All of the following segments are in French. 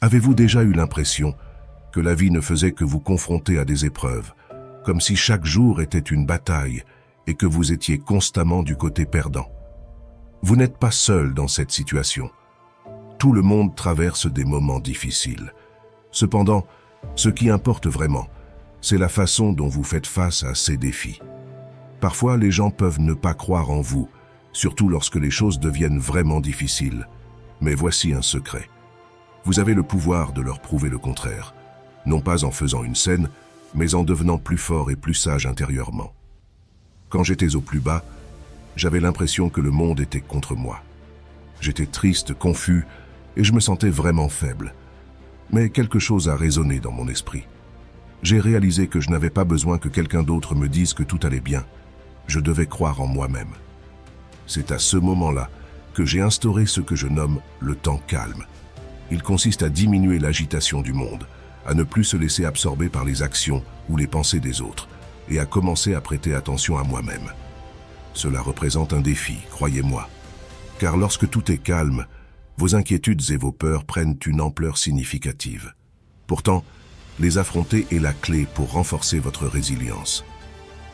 Avez-vous déjà eu l'impression que la vie ne faisait que vous confronter à des épreuves, comme si chaque jour était une bataille et que vous étiez constamment du côté perdant? Vous n'êtes pas seul dans cette situation. Tout le monde traverse des moments difficiles. Cependant, ce qui importe vraiment, c'est la façon dont vous faites face à ces défis. Parfois, les gens peuvent ne pas croire en vous, surtout lorsque les choses deviennent vraiment difficiles. Mais voici un secret. Vous avez le pouvoir de leur prouver le contraire, non pas en faisant une scène, mais en devenant plus fort et plus sage intérieurement. Quand j'étais au plus bas, j'avais l'impression que le monde était contre moi. J'étais triste, confus, et je me sentais vraiment faible. Mais quelque chose a résonné dans mon esprit. J'ai réalisé que je n'avais pas besoin que quelqu'un d'autre me dise que tout allait bien. Je devais croire en moi-même. C'est à ce moment-là que j'ai instauré ce que je nomme le temps calme. Il consiste à diminuer l'agitation du monde, à ne plus se laisser absorber par les actions ou les pensées des autres, et à commencer à prêter attention à moi-même. Cela représente un défi, croyez-moi. Car lorsque tout est calme, vos inquiétudes et vos peurs prennent une ampleur significative. Pourtant, les affronter est la clé pour renforcer votre résilience.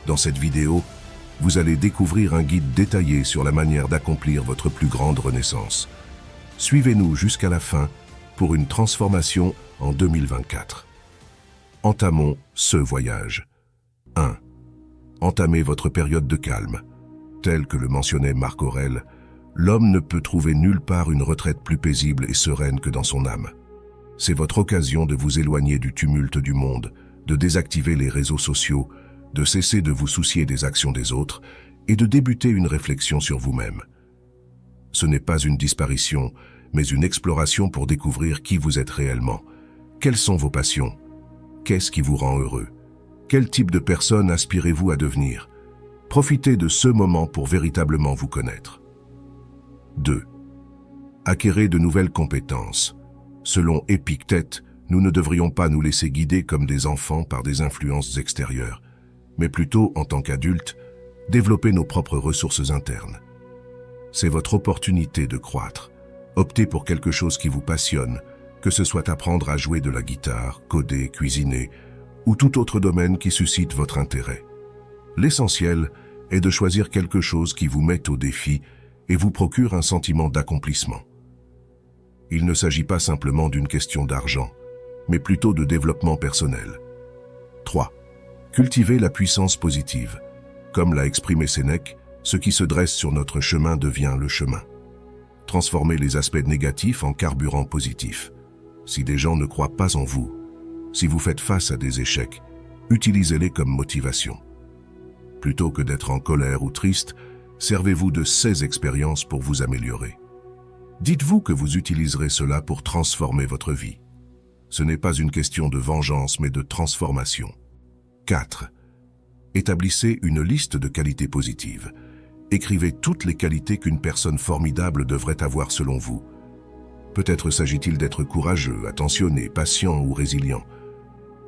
Dans cette vidéo, vous allez découvrir un guide détaillé sur la manière d'accomplir votre plus grande renaissance. Suivez-nous jusqu'à la fin pour une transformation en 2024. Entamons ce voyage. 1. Entamez votre période de calme. Tel que le mentionnait Marc Aurèle, l'homme ne peut trouver nulle part une retraite plus paisible et sereine que dans son âme. C'est votre occasion de vous éloigner du tumulte du monde, de désactiver les réseaux sociaux, de cesser de vous soucier des actions des autres et de débuter une réflexion sur vous-même. Ce n'est pas une disparition, mais une exploration pour découvrir qui vous êtes réellement. Quelles sont vos passions? Qu'est-ce qui vous rend heureux? Quel type de personne aspirez-vous à devenir? Profitez de ce moment pour véritablement vous connaître. 2. Acquérez de nouvelles compétences. Selon Épictète, nous ne devrions pas nous laisser guider comme des enfants par des influences extérieures, mais plutôt, en tant qu'adultes, développer nos propres ressources internes. C'est votre opportunité de croître. Optez pour quelque chose qui vous passionne, que ce soit apprendre à jouer de la guitare, coder, cuisiner, ou tout autre domaine qui suscite votre intérêt. L'essentiel est de choisir quelque chose qui vous mette au défi et vous procure un sentiment d'accomplissement. Il ne s'agit pas simplement d'une question d'argent, mais plutôt de développement personnel. 3. Cultivez la puissance positive. Comme l'a exprimé Sénèque, ce qui se dresse sur notre chemin devient le chemin. Transformez les aspects négatifs en carburant positif. Si des gens ne croient pas en vous, si vous faites face à des échecs, utilisez-les comme motivation. Plutôt que d'être en colère ou triste, servez-vous de ces expériences pour vous améliorer. Dites-vous que vous utiliserez cela pour transformer votre vie. Ce n'est pas une question de vengeance, mais de transformation. 4. Établissez une liste de qualités positives. Écrivez toutes les qualités qu'une personne formidable devrait avoir selon vous. Peut-être s'agit-il d'être courageux, attentionné, patient ou résilient.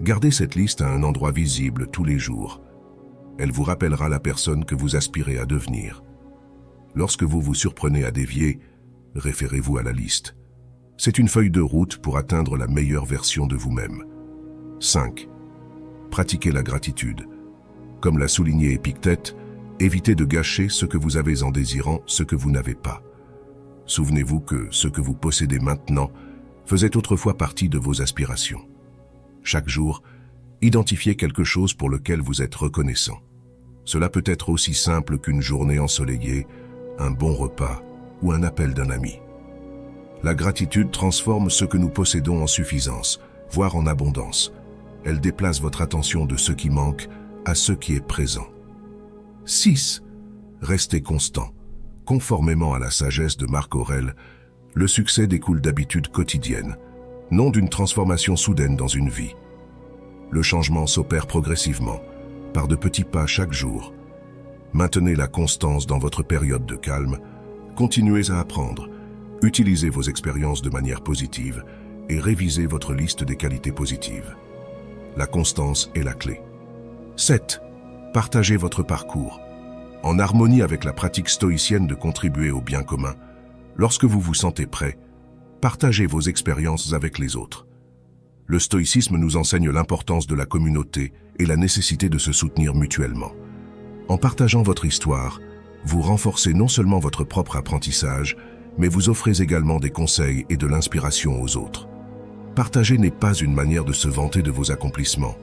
Gardez cette liste à un endroit visible tous les jours. Elle vous rappellera la personne que vous aspirez à devenir. Lorsque vous vous surprenez à dévier, référez-vous à la liste. C'est une feuille de route pour atteindre la meilleure version de vous-même. 5. Pratiquez la gratitude. Comme l'a souligné Épictète, évitez de gâcher ce que vous avez en désirant ce que vous n'avez pas. Souvenez-vous que ce que vous possédez maintenant faisait autrefois partie de vos aspirations. Chaque jour, identifiez quelque chose pour lequel vous êtes reconnaissant. Cela peut être aussi simple qu'une journée ensoleillée, un bon repas ou un appel d'un ami. La gratitude transforme ce que nous possédons en suffisance, voire en abondance. Elle déplace votre attention de ce qui manque à ce qui est présent. 6. Restez constant. Conformément à la sagesse de Marc Aurèle, le succès découle d'habitudes quotidiennes, non d'une transformation soudaine dans une vie. Le changement s'opère progressivement, par de petits pas chaque jour. Maintenez la constance dans votre période de calme, continuez à apprendre, utilisez vos expériences de manière positive et révisez votre liste des qualités positives. La constance est la clé. 7. Partagez votre parcours. En harmonie avec la pratique stoïcienne de contribuer au bien commun, lorsque vous vous sentez prêt, Partagez vos expériences avec les autres. Le stoïcisme nous enseigne l'importance de la communauté et la nécessité de se soutenir mutuellement. En partageant votre histoire, vous renforcez non seulement votre propre apprentissage, mais vous offrez également des conseils et de l'inspiration aux autres. Partager n'est pas une manière de se vanter de vos accomplissements,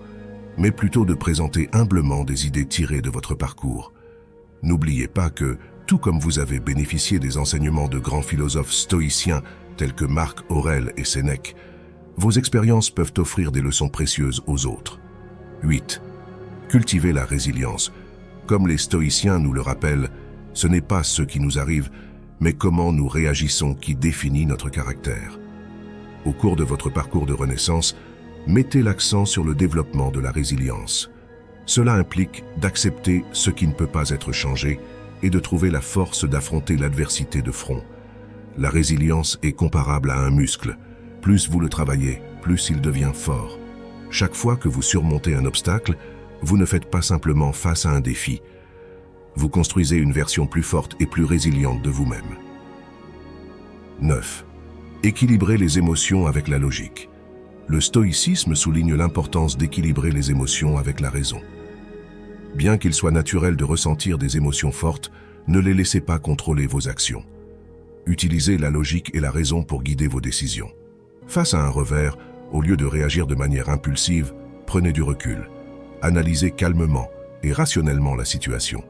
mais plutôt de présenter humblement des idées tirées de votre parcours. N'oubliez pas que, tout comme vous avez bénéficié des enseignements de grands philosophes stoïciens tels que Marc Aurèle et Sénèque, vos expériences peuvent offrir des leçons précieuses aux autres. 8. Cultivez la résilience. Comme les stoïciens nous le rappellent, ce n'est pas ce qui nous arrive, mais comment nous réagissons qui définit notre caractère. Au cours de votre parcours de renaissance, mettez l'accent sur le développement de la résilience. Cela implique d'accepter ce qui ne peut pas être changé et de trouver la force d'affronter l'adversité de front. La résilience est comparable à un muscle. Plus vous le travaillez, plus il devient fort. Chaque fois que vous surmontez un obstacle, vous ne faites pas simplement face à un défi. Vous construisez une version plus forte et plus résiliente de vous-même. 9. Équilibrez les émotions avec la logique. Le stoïcisme souligne l'importance d'équilibrer les émotions avec la raison. Bien qu'il soit naturel de ressentir des émotions fortes, ne les laissez pas contrôler vos actions. Utilisez la logique et la raison pour guider vos décisions. Face à un revers, au lieu de réagir de manière impulsive, prenez du recul. Analysez calmement et rationnellement la situation.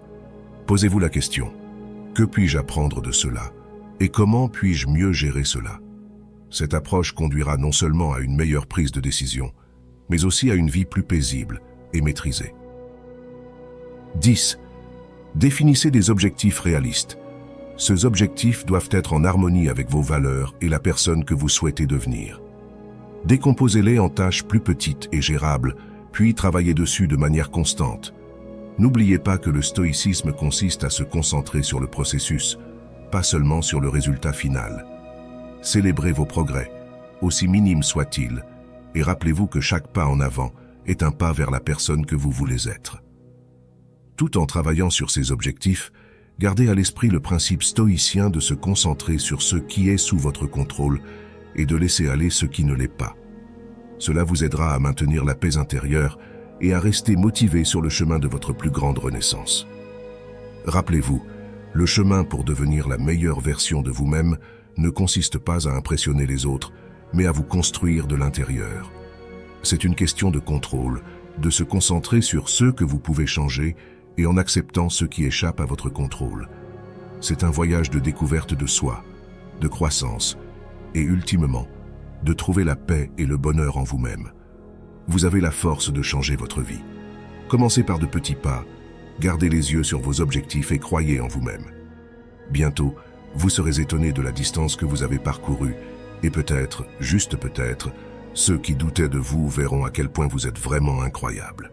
Posez-vous la question: que puis-je apprendre de cela? Et comment puis-je mieux gérer cela? Cette approche conduira non seulement à une meilleure prise de décision, mais aussi à une vie plus paisible et maîtrisée. 10. Définissez des objectifs réalistes. Ces objectifs doivent être en harmonie avec vos valeurs et la personne que vous souhaitez devenir. Décomposez-les en tâches plus petites et gérables, puis travaillez dessus de manière constante. N'oubliez pas que le stoïcisme consiste à se concentrer sur le processus, pas seulement sur le résultat final. Célébrez vos progrès, aussi minimes soient-ils, et rappelez-vous que chaque pas en avant est un pas vers la personne que vous voulez être. Tout en travaillant sur ces objectifs, gardez à l'esprit le principe stoïcien de se concentrer sur ce qui est sous votre contrôle et de laisser aller ce qui ne l'est pas. Cela vous aidera à maintenir la paix intérieure et à rester motivé sur le chemin de votre plus grande renaissance. Rappelez-vous, le chemin pour devenir la meilleure version de vous-même ne consiste pas à impressionner les autres, mais à vous construire de l'intérieur. C'est une question de contrôle, de se concentrer sur ce que vous pouvez changer et en acceptant ce qui échappe à votre contrôle. C'est un voyage de découverte de soi, de croissance et ultimement, de trouver la paix et le bonheur en vous-même. Vous avez la force de changer votre vie. Commencez par de petits pas, gardez les yeux sur vos objectifs et croyez en vous-même. Bientôt, vous serez étonné de la distance que vous avez parcourue et peut-être, juste peut-être, ceux qui doutaient de vous verront à quel point vous êtes vraiment incroyable.